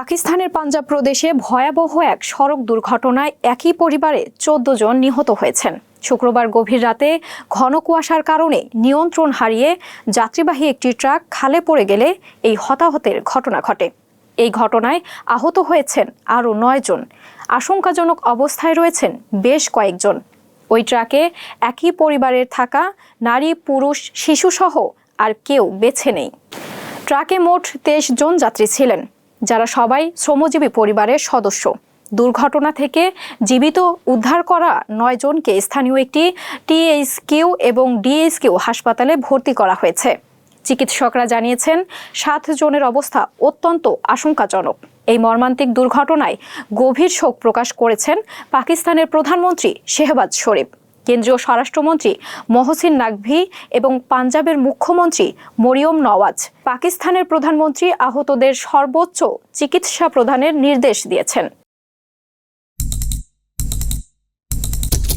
পাকিস্তানের পাঞ্জাব প্রদেশে ভয়াবহ এক সড়ক দুর্ঘটনায় একই পরিবারে ১৪ জন নিহত হয়েছেন। শুক্রবার গভীর রাতে ঘন কুয়াশার কারণে নিয়ন্ত্রণ হারিয়ে যাত্রীবাহী একটি ট্রাক খালে পড়ে গেলে এই হতাহতের ঘটনা ঘটে। এই ঘটনায় আহত হয়েছেন আরও ৯ জন। আশঙ্কাজনক অবস্থায় রয়েছেন বেশ কয়েকজন। ওই ট্রাকে একই পরিবারের থাকা নারী, পুরুষ, শিশুসহ আর কেউ বেঁচে নেই। ট্রাকে মোট ২৩ জন যাত্রী ছিলেন, যারা সবাই শ্রমজীবী পরিবারের সদস্য। দুর্ঘটনা থেকে জীবিত উদ্ধার করা ৯ জনকে স্থানীয় একটি টিএইচকিউ এবং ডিএইচকিউ হাসপাতালে ভর্তি করা হয়েছে। চিকিৎসকরা জানিয়েছেন ৭ জনের অবস্থা অত্যন্ত আশঙ্কাজনক। এই মর্মান্তিক দুর্ঘটনায় গভীর শোক প্রকাশ করেছেন পাকিস্তানের প্রধানমন্ত্রী শেহবাজ শরীফ, কেন্দ্রীয় স্বরাষ্ট্রমন্ত্রী মহসিন নাকভি এবং পাঞ্জাবের মুখ্যমন্ত্রী মরিয়ম নওয়াজ। পাকিস্তানের প্রধানমন্ত্রী আহতদের সর্বোচ্চ চিকিৎসা প্রদানের নির্দেশ দিয়েছেন।